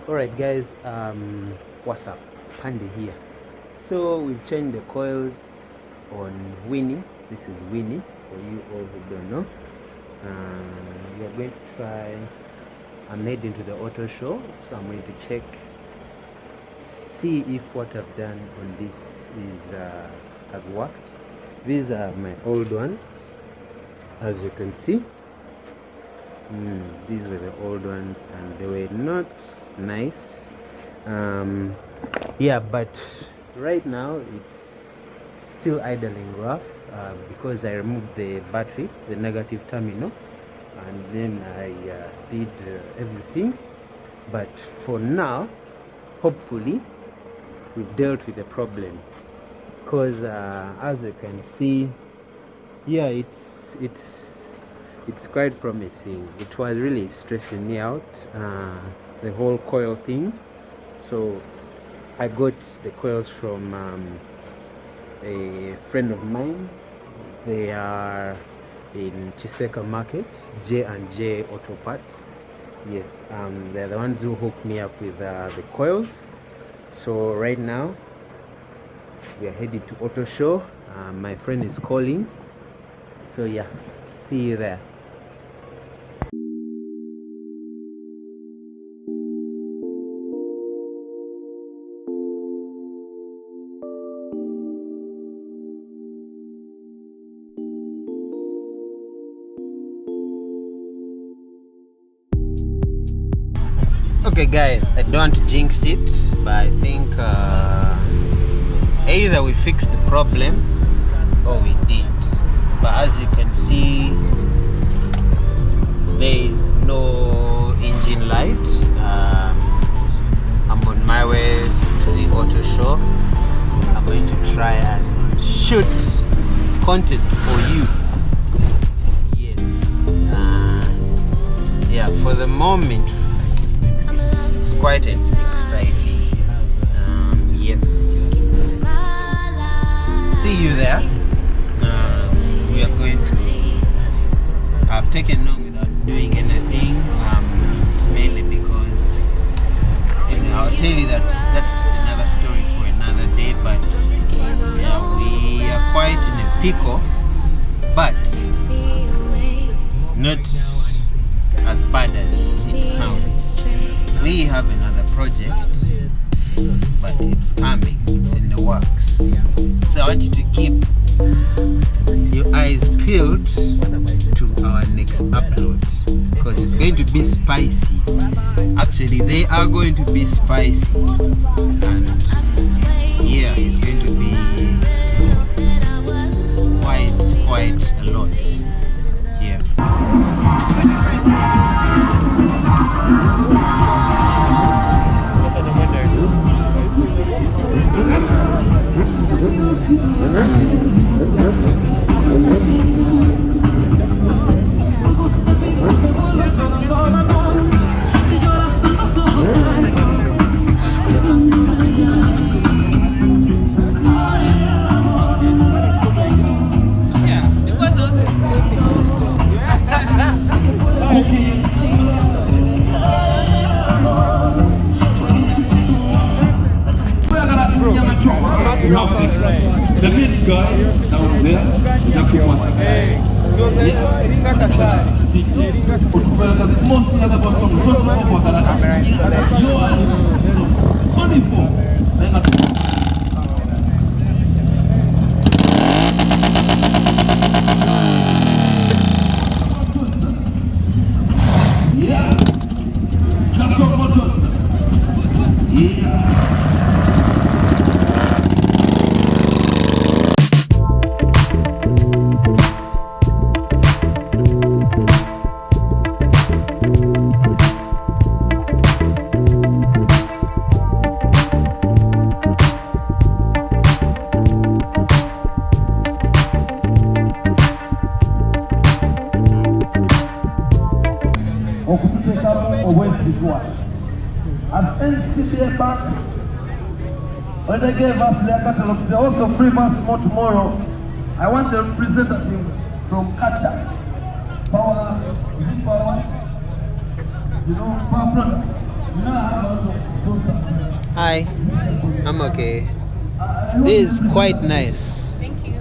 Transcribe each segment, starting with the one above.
Alright guys, what's up? Pandy here. So we've changed the coils on Winnie. This is Winnie for you all who don't know. We are going to try. I'm heading to the auto show, so I'm going to check, see if what I've done on this is has worked. These are my old ones, as you can see. These were the old ones and they were not nice. Yeah, but right now it's still idling rough because I removed the battery, the negative terminal, and then I did everything. But for now, hopefully we've dealt with the problem, because as you can see, yeah, it's quite promising. It was really stressing me out, the whole coil thing. So I got the coils from a friend of mine. They are in Chiseka Market, J&J Auto Parts. Yes, they're the ones who hooked me up with the coils. So right now we are headed to auto show. My friend is calling, so yeah, see you there. Okay guys, I don't want to jinx it, but I think either we fixed the problem or we did. But as you can see, there is no engine light. I'm on my way to the auto show. I'm going to try and shoot content for you. Yes. Yeah, for the moment it's quite exciting. Yes. See you there. We are going to. I've taken long without doing anything. It's mainly because, I'll tell you that that's another story for another day. But yeah, we are quite in a pickle, but not as bad as it sounds. We have another project, but it's coming, it's in the works. So I want you to keep your eyes peeled to our next upload, because it's going to be spicy. Actually, they are going to be spicy, and yeah, it's going to be quite a lot. Yeah. The big guy down there, as NCBA Bank, when they gave us their catalogs, they also free us more tomorrow. I want a representative from Kacha, Power, is it Power what? You know, Power Products. Hi, I'm okay. This is quite nice. Thank you.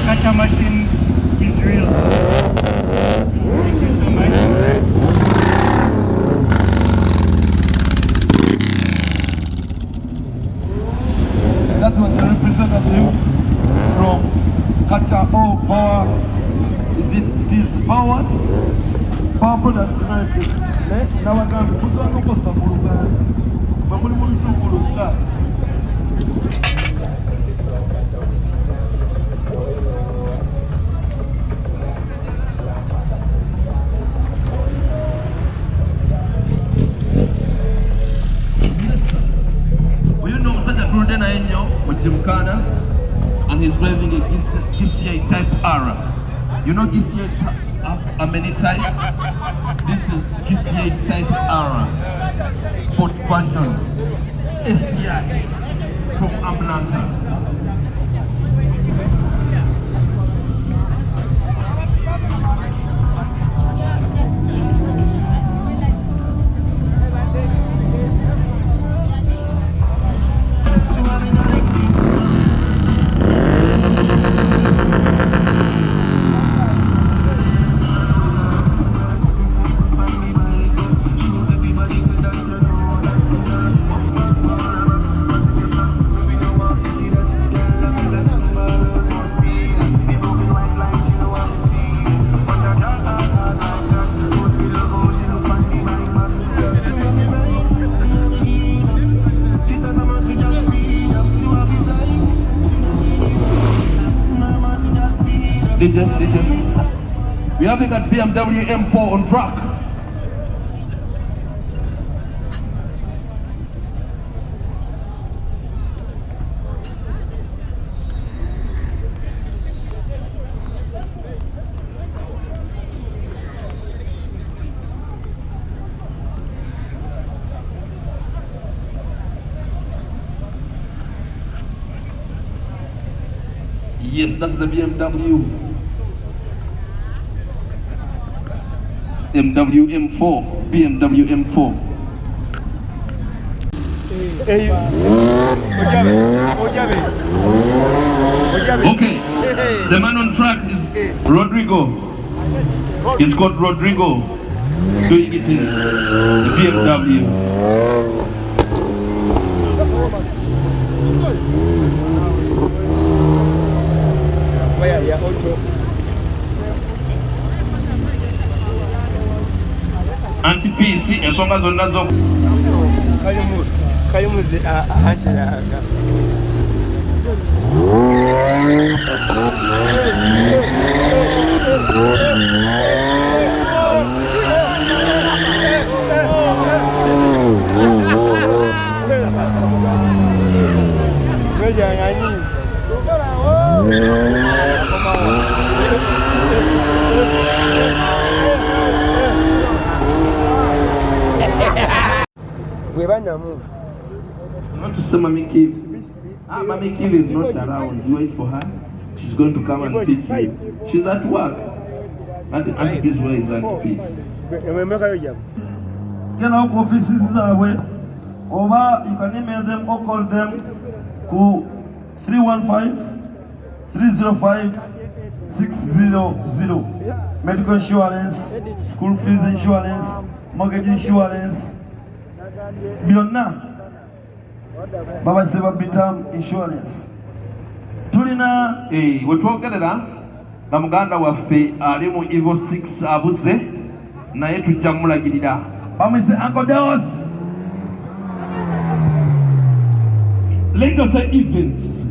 Catcher machine is real. Thank you so much. That was a representative from Catcher Power. It is Power Products United. Now I can put some of the Bulgarian. But we will soon Bulgarian. And he's driving a GCA Type R. You know GCH have many types? This is GCH Type R. Sport Fashion. STI from Atlanta. DJ. We having a BMW M4 on track. Yes, that's the BMW. BMW M4, BMW M4. Okay, the man on track is Rodrigo. He's called Rodrigo, doing it in the BMW. Anti-PC, ensonga zonna zo. Kalimuzi anti-aga. Not to some kids. Mommy Kill is not around. Wait for her. She's going to come and pick you. She's at work. Auntie Peace, where is Auntie Peace? Get out offices away. Over, you can email them or call them to 315-305-600. Medical insurance, school fees insurance, mortgage insurance. Beyond now, Baba Seva Bitam insurance. Tulina, we talk together. Namuganda waffe ali mu Evo 6 abuze naye tujja mulagirira. Bamise Uncle Deos. Legacy events.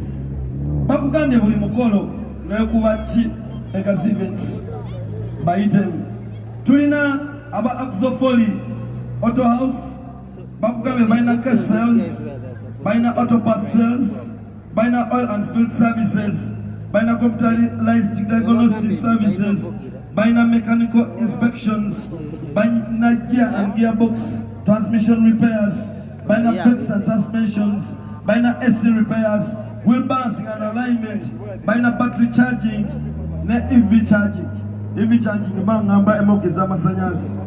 Bakugambye buli mukolo naye kuba ki Legacy events. Bayitemu. Tulina aba Axofoli Auto House. Bakugambye balina cash sales, balina auto parts sales, balina oil and field services, balina computerized diagnosis services, balina mechanical inspections, balina gear and gearbox transmission repairs, balina brakes and suspensions, balina AC repairs, wheel balancing and alignment, balina battery charging, ne EV charging. EV charging bangamba emokiza amasanyazi.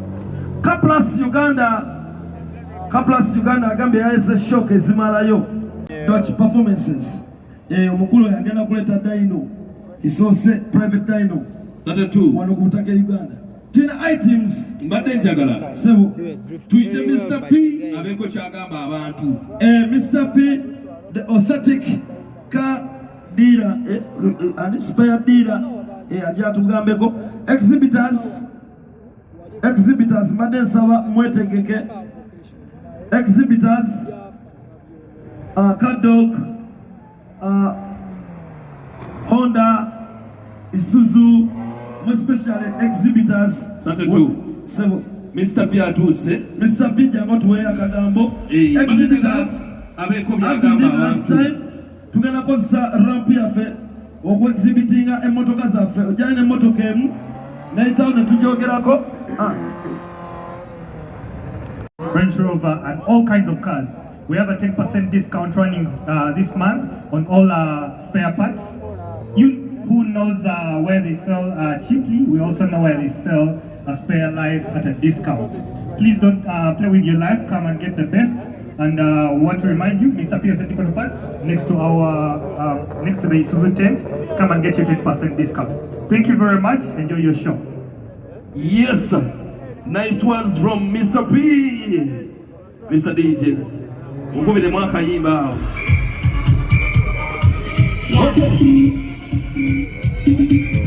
Kampala Uganda agambe yaese shock ezimalayo. Dutch performances. Omukulu yagenda kuleta dyno. Isose private dyno. 32. Wano kutake Uganda. Tina items. Mbadde njagala. Sebo. Tuite Mr. P. Abeko kyagamba abantu. Mr. P. The authentic car dealer. An inspired dealer. Ajja tugambeko. Exhibitors. Mbadde nsaba mwetegeke. Exhibitors, Cat Dog, Honda, Isuzu, more especially exhibitors. 32. So, Mr. P. Atuse. Mr. P. Jamotwe Akadambo. Exhibitors. As we did last time, tugenda kozesa ramp yaffe okwexibitinga emmotoka zaffe. Ojjana emmotoka emu n'eyitawo ne tugyogerako. Range Rover and all kinds of cars. We have a 10% discount running this month on all spare parts. You who knows where they sell cheaply, we also know where they sell a spare life at a discount. Please don't play with your life, come and get the best. And we want to remind you, Mr. P Authentic Auto Parts, next to the Isuzu tent, come and get your 10% discount. Thank you very much, enjoy your show. Yes, sir. Nice ones from Mr. P. Mr. DJ. Ukubile mwaka yimba. Okay.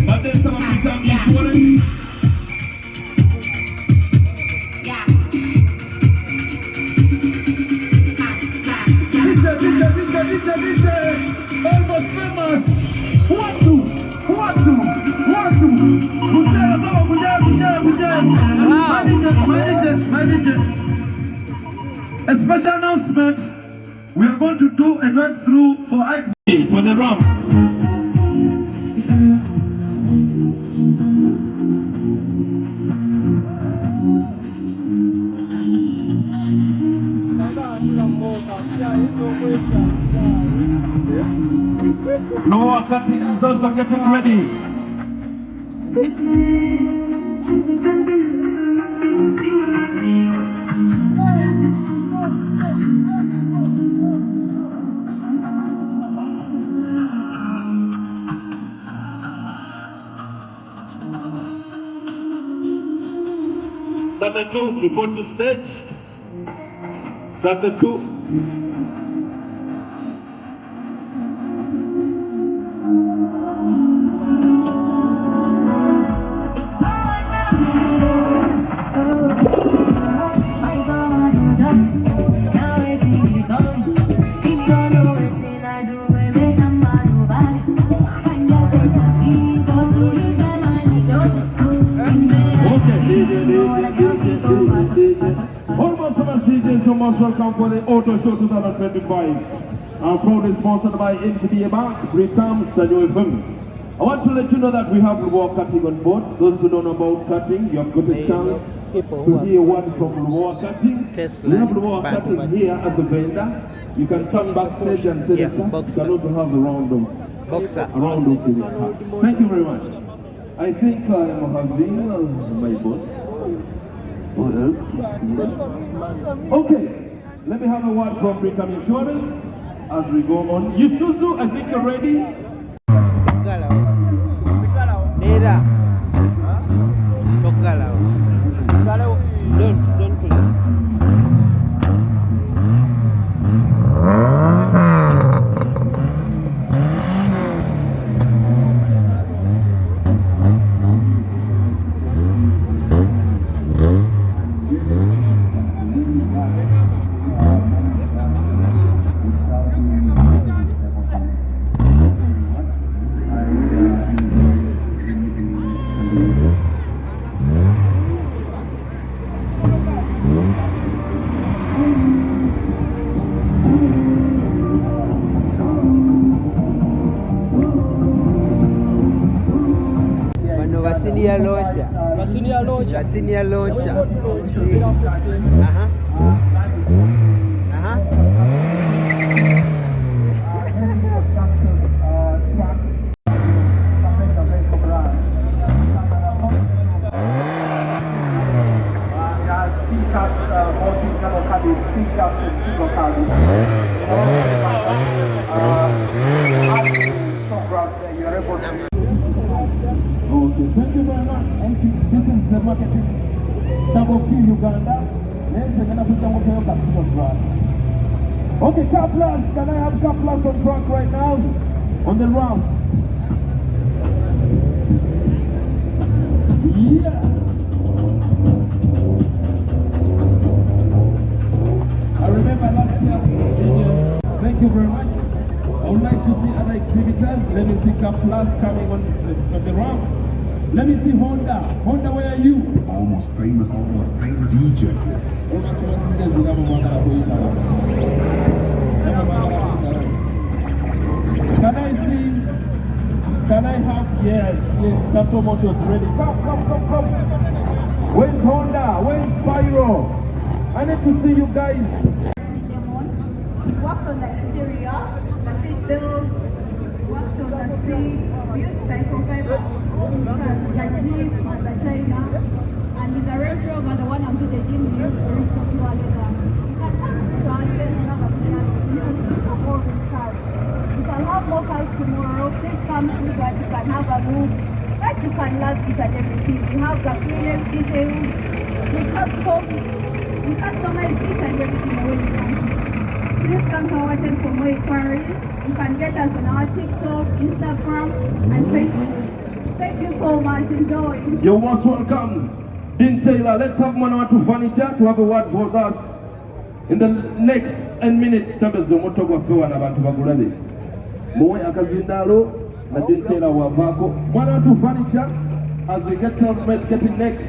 But there's some time insurance. DJ. Almost famous. What to? Manager. A special announcement. We are going to do a run through for the ramp. Noah Cutting is also getting ready. Starter 2, report to stage. Starter 2. Most welcome for the Auto Show 2025. Our proudly sponsored by NCBA Bank, 3 times, Sanyo FM. I want to let you know that we have reward cutting on board. Those who don't know about cutting, you have got a chance to hear one from reward cutting. We have reward cutting here at the vendor. You can come backstage and say the cuts. You can also have a round of cuts. Thank you very much. I think I am having my boss. What else? Okay, let me have a word from Britam Insurance as we go on. Yusuzu, I think you're ready. Don't close. Senior launcher. Okay, thank you very much. Thank you. This is the marketing double Q Uganda. Okay, car plus. Can I have car plus on track right now? On the ramp. Yeah. I remember last year. Thank you very much. I would like to see other exhibitors. Let me see car plus coming on the ramp. Let me see Honda. Honda, where are you? Almost famous DJ. Can I have, yes, Tasso Motors ready. Come. Where's Honda? Where's Spyro? I need to see you guys. Worked on the interior, the seat belts, worked on the seat, used microfiber, the Jeep and the China, and in the Range Rover, the one I'm seated in, we use original pure leather. You can come to our sales have a clear view of all these cars. We shall have more cars tomorrow. Please come through so that you can have a look, that you can love each and everything. We have the cleanest details. We customize each and everything the way you want. Please come to our tent for more inquiries. You can get us on our TikTok, Instagram, and Facebook. Thank you so much. Enjoy. You're most welcome. Dean Taylor, let's have Manawatu Furniture to have a word for us. In the next 10 minutes, Sambezo Motogo Fewa na Bantu Bagulade. Moe Akazindalo, na Dean Taylor Wavako. Manawatu Furniture, as we get self-made, getting next,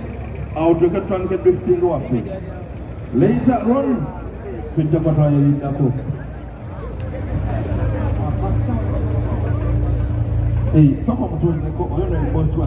our Joker Transit drifting over. Later on, hey, some of those that go on and post to a